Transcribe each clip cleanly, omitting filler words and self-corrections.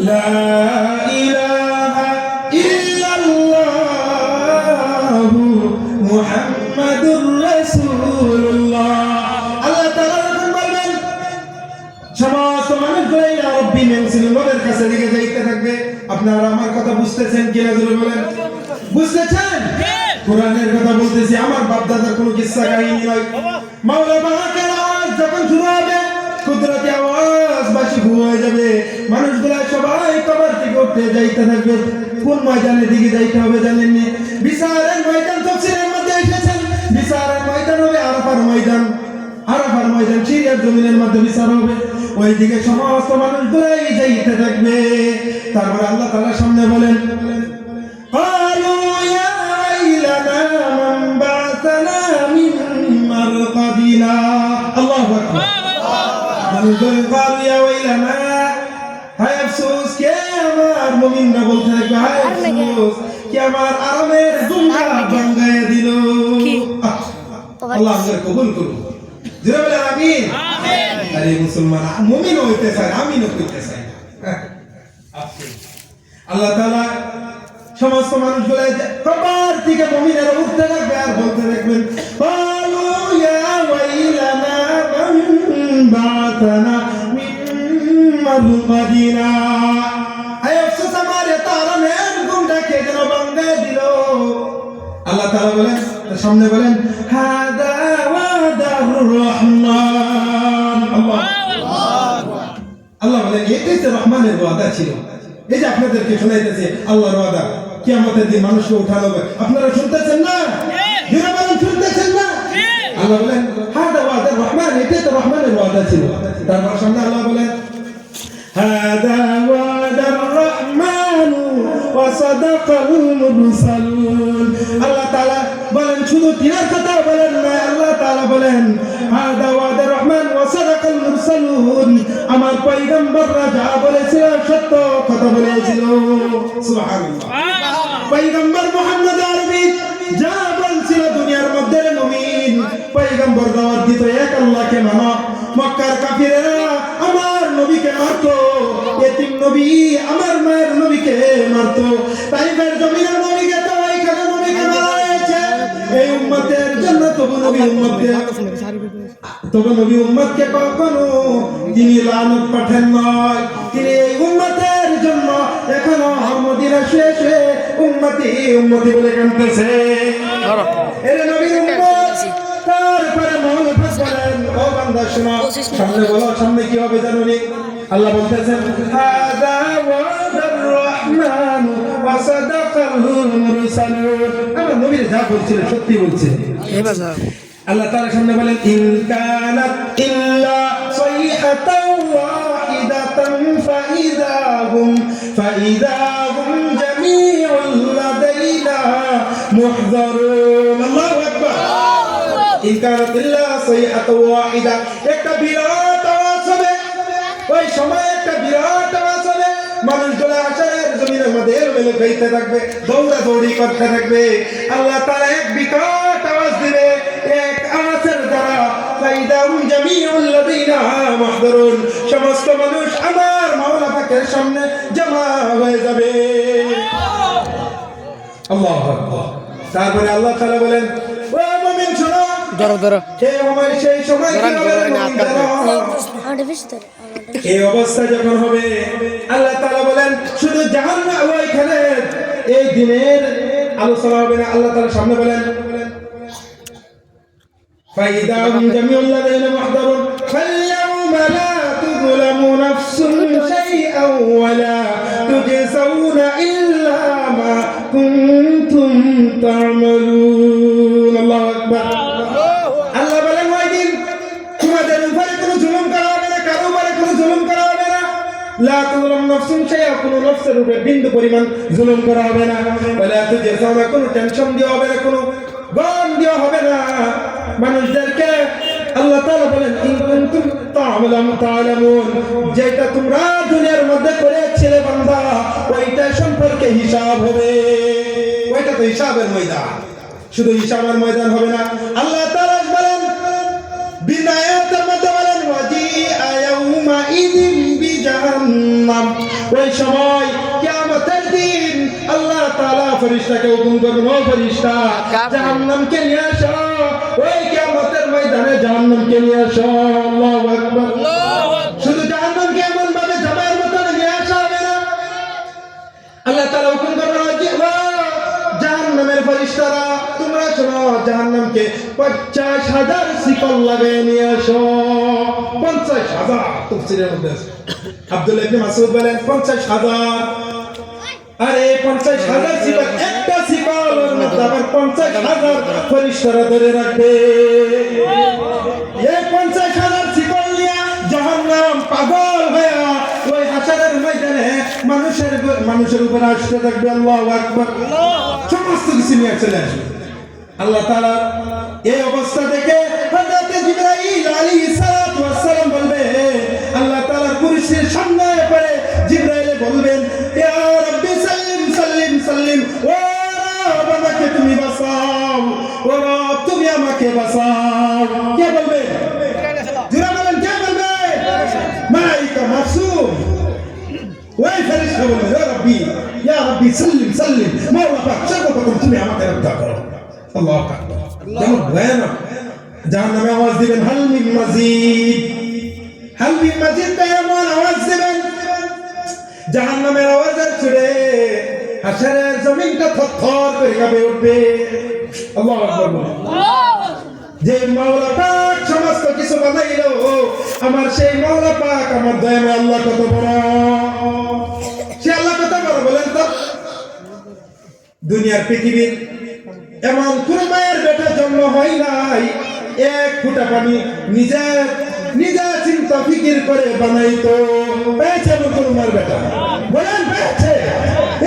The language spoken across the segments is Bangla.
লা ইলাহা ইল্লাল্লাহু মুহাম্মাদুর রাসূলুল্লাহ। আল্লাহ তাআলা যখন বলবেন সমস্ত মানুষগুলো ইয়া রাব্বি মুসলিমদের কাছে দিকে যাইতে থাকবে। আপনারা আমার কথা বুঝতেছেন কিনা জোরে বলেন, বুঝতেছেন? কোরআনের কথা বলতেছি, আমার বাপ দাদার কোনো কিসসা কাহিনী নয়। মাওলা পাকের আওয়াজ যখন শুরু হবে, কুদরতি আওয়াজ বাসি হয়ে যাবে, মানুষগুলা সবাই কবর থেকে উঠে যাইতে থাকবে। কোন ময়দানের দিকে যাইতে হবে জানেননি? বিচারের ময়দান তাফসীরের মধ্যে এসেছেন, বিচারের ময়দান হবে আরাফার ময়দান। আরাফার ময়দান সিরিয়ার জমিনের মধ্যে বিচার হবে, ওইদিকে সমস্ত মানুষগুলাই যাইতে থাকবে। তারপর আল্লাহ তাআলা সামনে বলেন قالوا يا ويلنا من بعثنا من مرقدنا الله أكبر قالوا يا ويلنا হায় আফসোস কে আমার মুমিনরা বলতে থাকবে হায় আফসোস কে আমার আরামের দুনিয়া ভাঙায় দিল। আল্লাহ আমাদের কবুল করুন, জোরে বলেন আমিন। আমিন। আরে মুসলমান মুমিন হইতে চায়, আমিন হইতে চায়। আল্লাহ তাআলা সমস্ত মানুষগুলো কবর থেকে মুমিনেরা উঠতে থাকবে আর বলতে থাকবেন ক্বালু ইয়া ওয়াইলানা মান বা'াথানা মিন মারকাদিনা। আয় আফসোস আমার এত আরামের ঘুমটাকে যেন ভাঙায় দিল। আল্লাহ তাআলা বলেন, সামনে বলেন হাদা ওয়াদার রহমান। আল্লাহ বলেন এটাই তো রহমানের ওয়াদা ছিল। এই যে আপনাদেরকে শোনাইতেছে আল্লাহর ওয়াদা, কিয়ামতের দিন মানুষকে উঠানো হবে। আপনারা শুনতেছেন না? যারা বলেন শুনতেছেন না? আল্লাহ বলেন হাদা ওয়াদার রহমান, এটাই তো রহমানের ওয়াদা ছিল। তারপর সামনে আল্লাহ বলেন হাদা ওয়াদার রহমান ওয়া সাদাকাল মুরসালুন। আল্লাহ তাআলা বলেন শুধু তিনার কথা বলেন না, আল্লাহ তাআলা বলেন হাদা ওয়াদার রহমান ওয়া সাদাকাল মুরসালুন। আমার পয়গম্বররা যা বলেছিল সত্য কথা বলেছিল। সুবহানাল্লাহ। পয়গম্বর মুহাম্মদ আরবি যা বলছিল দুনিয়ার মধ্যে মুমিন পয়গম্বর দাওয়াত দিত এক আল্লাহকে মানো। মক্কার কাফিররা আমার নবীকে মারতো, এতিম নবী আমার মায়ের নবীকে মারতো। তাইফের জমিনের নবীকে তো এইখানে নবীকে মারা হয়েছে এই উম্মতের জন্য। তবু নবী উম্মতকে কখনো তিনি লানত পাঠান নয়। তিনি এই উম্মতের জন্য এখনো মদিনা শেষে উম্মতি উম্মতি বলে কাঁদতেছে। এর নবীর উম্মত। তারপরে মহল বলেন ও বান্দা শোনো, সামনে বলো সামনে কি হবে জানো নি? আল্লাহ বলতেছেন হাদা ওয়াদার রহমান ওয়া সাদাকাল মুরসালুন। আমার নবীর যা বলছিল সত্যি বলছে। আল্লাহ তাআলা সামনে বলেন ইন কানাত ইল্লা সাইহাতাও ওয়াহিদাতান ফাইদাহুম জামিউল লাদাইনা মুহযারুন। আল্লাহু আকবার। ইন কানাত ইল্লা সাইহাতাও ওয়াহিদা, একটা বিরাট আওয়াজ হবে ওই সময়, একটা বিরাট আওয়াজ হবে। মানুষগুলো আশারের জমিনের মধ্যে এলোমেলো গাইতে থাকবে, দৌড়াদৌড়ি করতে থাকবে। আল্লাহ তাআলা এক বিকট আওয়াজ দিবে, এক আওয়াজের দ্বারা ফাইদাহুম জামিউল লাদাইনা মুহযারুন, সমস্ত মানুষ আমার মাওলা পাকের সামনে জমা হয়ে যাবে। আল্লাহু আকবার। তারপরে আল্লাহ তাআলা বলেন ও মুমিন শোনো, সেই সময় এই অবস্থা যখন হবে আল্লাহ তাআলা বলেন শুধু জাহান্নাম ওইখানে এই দিনের আলোচনা হবে না। আল্লাহ তাআলা সামনে বলেন ফাইদাহুম জামিউল লাদাইনা মুহযারুন ফাল-ইয়াওমা লা তুযলামু নাফসুন শাইআন ওয়া লা তুজজাউনা ইল্লা মা কুনতুম তা'মালুন। আল্লাহু আকবার। আল্লাহ বলেন ওই দিন তোমাদের উপরে কোনো জুলুম করা হবে না, কারো উপরে কোনো জুলুম করা হবে না। লা তুযলামু নাফসুন শাইআন, কোনো নফসের উপরে বিন্দু পরিমাণ জুলুম করা হবে না। ওয়া লা তুজজাউনা, কোনো টেনশন দেওয়া হবে না, কোনো গম দেওয়া হবে না মানুষদেরকে। আল্লাহ তাআলা বলেন ইন কুনতুম তা'লামুন, যেটা তোমরা দুনিয়ার মধ্যে করেছিলে বান্দা ওইটা সম্পর্কে হিসাব হবে। ওইটা তো হিসাবের ময়দান, শুধু হিসাবের ময়দান হবে না। আল্লাহ তাআলা বলেন বিনায়াতের মধ্যে বলেন ওয়াজিআ ইয়াউমা ইযিন বিজাহান্নাম ওই সময় কিয়ামতের দিন আল্লাহ তাআলা ফেরেশতাকে হুকুম করবেন, ও ফেরেশতা জাহান্নামকে নিয়ে আসো, ওই কিয়ামতের ময়দানে জাহান্নামকে নিয়ে আসো। আল্লাহু আকবার। শুধু জাহান্নামকে এমন ভাবে জবাইয়ের মতো নিয়ে আসা হবে না, আল্লাহ তাআলা হুকুম করবেন, জাহান্নামের ফেরেশতারা তোমরা শোনো, জাহান্নামকে 50,000 শিকল লাগিয়ে নিয়ে আসো। 50,000 তাফসীরের মধ্যে আছে। আব্দুল্লাহ ইবনে মাসউদ বলেন 50,000। আরে 50,000 শিকল, একটা শিকলের মধ্যে আবার 50,000 ফেরেশতারা ধরে রাখবে। এই 50,000 শিকল নিয়ে জাহান্নাম পাগল হয়ে ওই হাশরের ময়দানে মানুষের উপর আসতে থাকবে। আল্লাহু আকবার। সমস্ত কিছু নিয়ে চলে আসবে। আল্লাহ তাআলা এই অবস্থা দেখে হযরত জিবরাইল আলাইহিস সালাতু ওয়াস সালাম বলবে, আল্লাহ তাআলার কুরসির সামনে পড়ে জিবরাইল বলবেন, ইয়া রাব্বি সাল্লিম সাল্লিম সাল্লিম, ও রব আমাকে তুমি বাঁচাও, ও রব তুমি আমাকে বাঁচাও। কে বলবে? জোরে বলেন, কে বলবে? মালায়েকা মাসুম। ওই ফেরেশতা বলবে, ইয়া রাব্বি সাল্লিম সাল্লিম, মাওলা পাক সর্বপ্রথম তুমি আমাকে রক্ষা করো। আল্লাহু আকবার। যেমন ভয়ানক। জাহান্নামে আওয়াজ দিবেন, হাল মিন মাজিদ, হাল মিন মাজিদ, এমন আওয়াজ দিবেন জাহান্নামের আওয়াজের ছুড়ে হাশরের জমিনটা থরথর করে কাঁপে উঠবে। আল্লাহু আকবার। যে মাওলা পাক সমস্ত কিছু বানাইলো, আমার সেই মাওলা পাক, আমার দয়াময় আল্লাহ কত বড়। সে আল্লাহ কত বড় বলেন তো? দুনিয়ার পৃথিবীর এমন কোন মায়ের বেটা জন্ম হয় নাই এক ফোঁটা পানি নিজে চিন্তা ফিকির করে বানাইতো। পেয়েছে এমন কোন মায়ের বেটা? বলেন পেয়েছে?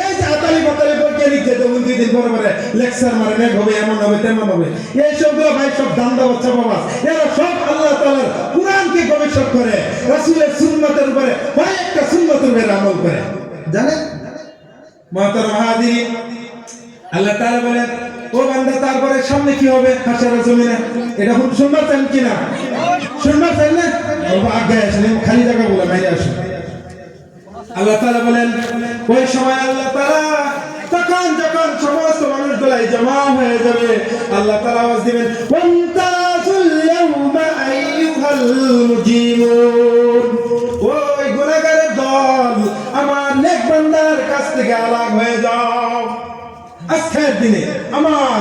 এই যে আতালি বাতালি বৈজ্ঞানিক যে 2 দিন পরে লেকচার মারে, মেঘ হবে, এমন হবে, তেমন হবে, এই সবগুলো ভাই সব দান্দা বাচ্চা বাবা, এরা সব আল্লাহ তাআলার কুরআনকে গবেষণা করে, রাসূলের সুন্নাতের উপরে ভাই একটা সুন্নাতের উপরে আমল করে। জানেন মুহতারাম হাজিরিন, আল্লাহ তাআলা বলেন, ও বান্দা তারপরে সামনে কি হবে হাশরের জমিনে? এটা শুনবার চান কিনা? শুনবার চান না? আগে আসেন, খালি জায়গা বলে বাইরে আসুন। আল্লাহ তাআলা বলেন, ওই সময় আল্লাহ তাআলা যখন সমস্ত মানুষগুলাই জমা হয়ে যাবে, আল্লাহ তাআলা আওয়াজ দিবেন, ওয়ান্তাসুল ইয়াউমা আইয়ুহাল মুজিমুন, ওই গুনাহগারের দল আমার নেক বান্দার কাছ থেকে আলাদা হয়ে যাও। আজকের দিনে আমার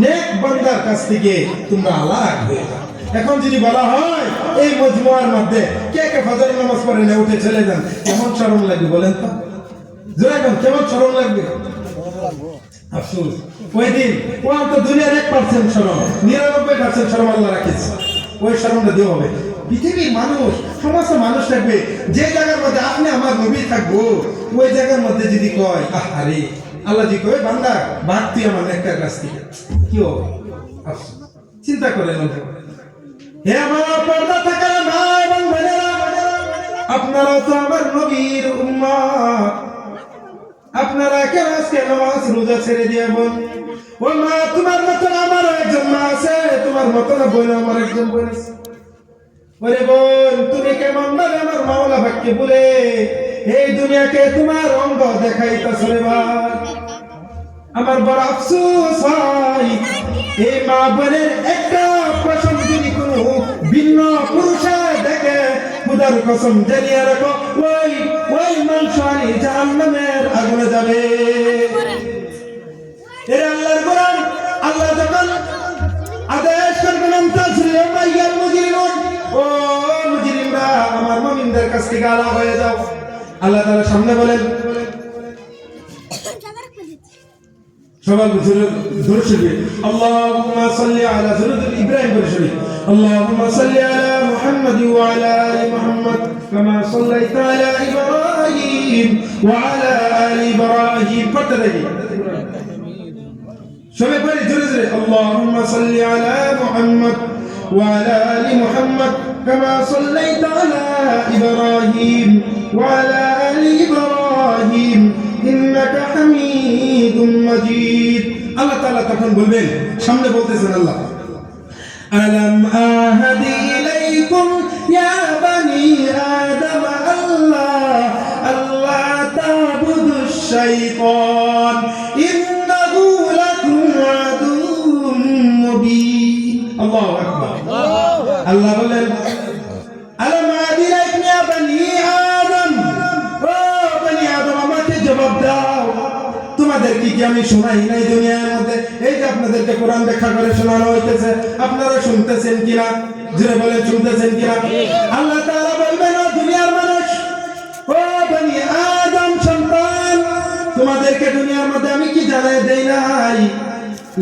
নেক বান্দার কাছ থেকে তোমরা আলাদা হয়ে যাও। এখন যদি বলা হয় এই মজমুয়ার মধ্যে কে কে ফজর নামাজ পড়ে না উঠে চলে যান, কেমন শরম লাগবে বলেন তো? জোরে বলেন, কেমন শরম লাগবে? আফসোস, ওই দিন ও তো দুনিয়ার 1% শরম, 99% শরম আল্লাহ রাখেছে। ওই শরমটা দেওয়া হবে। পৃথিবীর মানুষ, সমস্ত মানুষ থাকবে, যে জায়গার মধ্যে আপনি আমার নবী থাকবো, ওই জায়গার মধ্যে যদি কয় আরে আল্লাহ জি কয়, বান্দা ভাগ তুই আমার নেককার কাছ থেকে, কি হবে? চিন্তা করেন। হে আমার পর্দা থাকার ভাই এবং বোনেরা, আপনারা তো আমার নবীর উম্মত, আপনারা কেন আজকে নামাজ রোজা ছেড়ে দিয়ে বোন? ও মা, তোমার মতন আমার একজন মা আছে, তোমার মতন বোন আমার একজন বোন আছে। ওরে বোন, তুমি কেমন ভাবে আমার মাওলা পাককে বলে এই দুনিয়াকে তোমার অঙ্গ দেখাইতেছ রে ভাই? আমার বড় আফসোস হয়, এই মা বোনের একটা পছন্দ যদি কোনো ভিন্ন পুরুষে দেখে, খুদার কসম জানিয়ে রাখো, ওই মাংস আনি জাহান্নামের আগুনে যাবে। এর আল্লাহর কোরআন, আল্লাহ যখন আদেশ করবেন তাসরিয়াল মুজরিমুন, ও মুজরিমরা আমার মুমিনদের কাছ থেকে আলাদা হয়ে যাও। আল্লাহ তাআলা সামনে বলেন, সবাই দরুদ শরীফ, আল্লাহুম্মা সাল্লি আলা সুরাতুল ইব্রাহিম শরীফ, আল্লাহুম্মা সাল্লি আলা মুহাম্মাদ ওয়া আলা আলি মুহাম্মাদ কামা সাল্লাইতা আলা ইব্রাহিম ওয়া আলা আলি ইব্রাহিম। পড়তে থাকি সবাই পড়ি জোরে জোরে, আল্লাহুম্মা সাল্লি আলা মুহাম্মাদ ওয়া আলা আলি মুহাম্মাদ কামা সাল্লাইতা আলা ইব্রাহিম ওয়া আলা আলি ইব্রাহিম ইন্নাকা হামিদুম মাজিদ। আল্লাহ তাআলা তখন বলবেন, সামনে বলতেছেন আল্লাহ, আলাম আহাদি ইলাইকুম ইয়া বানি আদম আল্লাহ الشيطان إنه لكم عدو مبين الله أكبر الله বলেন ألم أعد إليكم يا بني آدم بني آدم আমাকে জবাব দাও তোমাদেরকে কি আমি শোনাই নাই দুনিয়ার মধ্যে এই যে আপনাদেরকে কোরআন ব্যাখ্যা করে শোনানো হইতেছে আপনারা শুনতেছেন কিনা জোরে বলেন শুনতেছেন কিনা আল্লাহ তাআলা বলবেন ও দুনিয়ার মানুষ ও বনি আদম সন্তান তোমাদেরকে দুনিয়ার মধ্যে আমি কি জানাই দেই নাই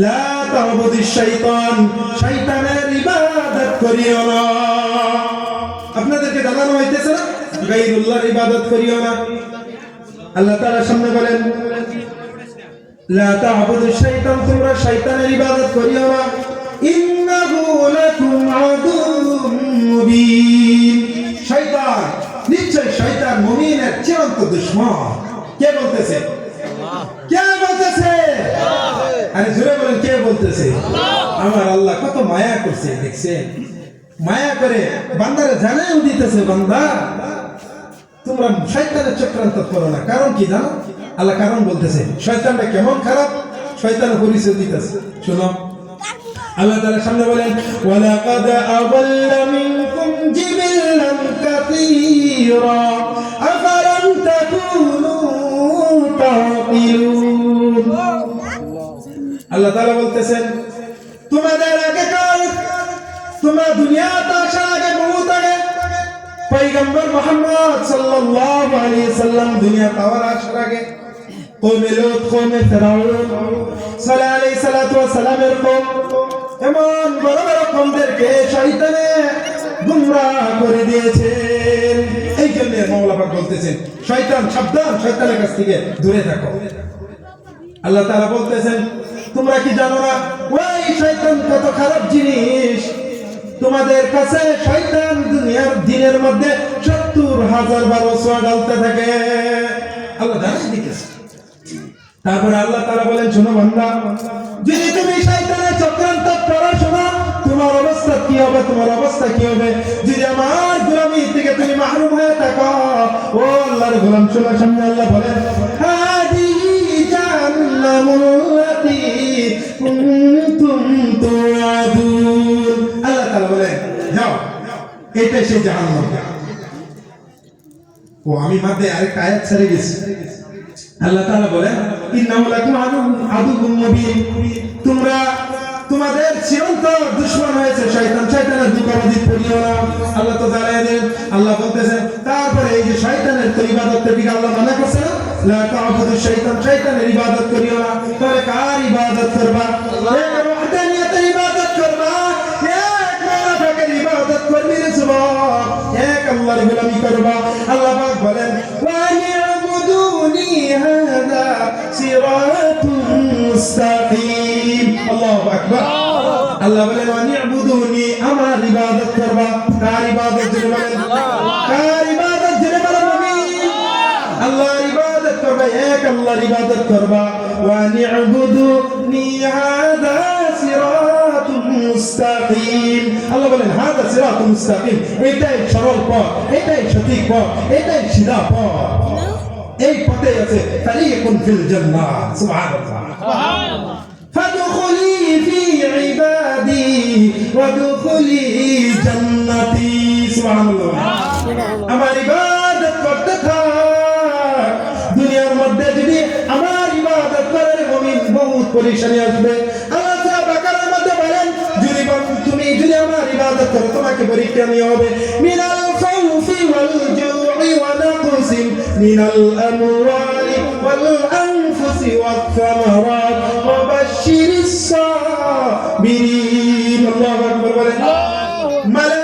লা তা'বুদিশ শাইতান শয়তানের ইবাদত করিও না আপনাদেরকে জানানো হইতেছে না গায়রুল্লাহর ইবাদত করিও না আল্লাহ তাআলা সামনে বলেন লা তা'বুদিশ শাইতান তোমরা শয়তানের ইবাদত করিও না ইন্নাহু লাকুম আদুউম মুবিন শয়তান নিশ্চয় শয়তান মুমিনের চিরন্ত দুশমন কে বলতেছে আল্লাহ কে বলতেছে আরে জোরে বলেন কে বলতেছে আমার আল্লাহ কত মায়া করছে দেখছেন মায়া করে বান্দারে জানাই দিতেছে বান্দা তোমরা শয়তানের চক্রান্ত করো না কারণ কি জানো আল্লাহ কারণ বলতেছে শয়তানটা কেমন খারাপ শয়তানের পরিচয় দিতেছে শুনো আল্লাহ তাআলা সামনে বলেন ওয়ালাকাদ আযাল্লা মিনকুম জিবিল্লান কাসীরা আফালাম তাকুনু তাকিলুন আল্লাহ তাআলা বলতেছেন তোমাদের আগে কাল তোমরা দুনিয়াতে আসার আগে বহুত আগে পয়গম্বর মুহাম্মদ সাল্লাল্লাহু আলাইহি সাল্লাম দুনিয়াতে আসার আগে কওমে লূত কওমে ফিরাউন সাল্লাল্লাহু আলাইহি সাল্লাতু ওয়াস সালামের কওম এমন বড় বড় কওমদেরকে শয়তানে গুমরাহ করে দিয়েছেন এই জন্য মাওলানা পাক বলতেছেন শয়তান সাবধান শয়তানের কাছ থেকে দূরে থাকো আল্লাহ তাআলা বলতেছেন তোমরা কি জানো না ওই শয়তান কত খারাপ জিনিস তোমাদের কাছে শয়তান দুনিয়ার দিনের মধ্যে ৭০,০০০ বার ওয়াসওয়াসা ডালতে থাকে আল্লাহ জানেন দিতেছে তারপরে আল্লাহ তাআলা বলেন শোনো বান্দা যদি তুমি শয়তানের চক্রান্ত করো শোনো তোমার অবস্থা কি হবে তোমার অবস্থা কি হবে যদি আমার গোলামি থেকে তুমি মাহরুম হয়ে থাকো ও আল্লাহর গোলাম শোনো সামনে আল্লাহ বলেন হাদি জান্নাতুল্লাতী কুনতুম তুআদুন আল্লাহ তাআলা বলেন যাও এটাই সেই জাহান্নাম ও আমি মাঝে আরেকটা আয়াত ছেড়ে গেছি আল্লাহ তাআলা বলেন ইন্নাহু লাকুম আদুউম মুবিন তোমরা তোমাদের চিরন্ত দুশমন হয়েছে শয়তান শয়তানের দুর্গতি পড়িও না আল্লাহ তো জানায় দেন আল্লাহ বলতেছেন তারপরে এই যে শয়তানের তো ইবাদতের দিকে আল্লাহ মানা করছে না লা তা'বুদু শাইতান শয়তানের ইবাদত করিও না তাহলে কার ইবাদত করবা এক ওয়াহদানিয়তের ইবাদত করবা এক মাওলানার ইবাদত করবি রে সুবহান এক আল্লাহর গোলামি করবা আল্লাহ পাক বলেন هذا صراط مستقيم الله أكبر الله بلن ونعبدوني أما عبادة كربا كار عبادة جنبال كار عبادة جنبال المبين الله عبادة كربا ياك الله عبادة كربا ونعبدوني هذا صراط مستقيم الله بلن هذا صراط مستقيم এটাই সরল পথ এটাই সঠিক পথ এটাই সিধা পথ এই পথে আছে ফারিকুন ফিল জান্নাহ সুবহানাল্লাহ সুবহানাল্লাহ ফাদখুলি ফি ইবাদি ওয়াদখুলি জান্নাতি সুবহানাল্লাহ আমার ইবাদত করতে থাক দুনিয়ার মধ্যে যদি আমার ইবাদত করে মুমিন বহুত পরিশানি আসবে আল্লাহ তাআলা বাকারার মধ্যে বলেন যদি তুমি আমার ইবাদত করো তোমাকে পরীক্ষা নিয়ে হবে মিনাল খাউফি ওয়াল জু'i ওয়া নাকসিন মিনাল আমওয়ালি ওয়াল আনফুসি ওয়াত থামারাত ওয়া বাশশিরিস সাবিরিন আল্লাহু আকবার বলেন মালাক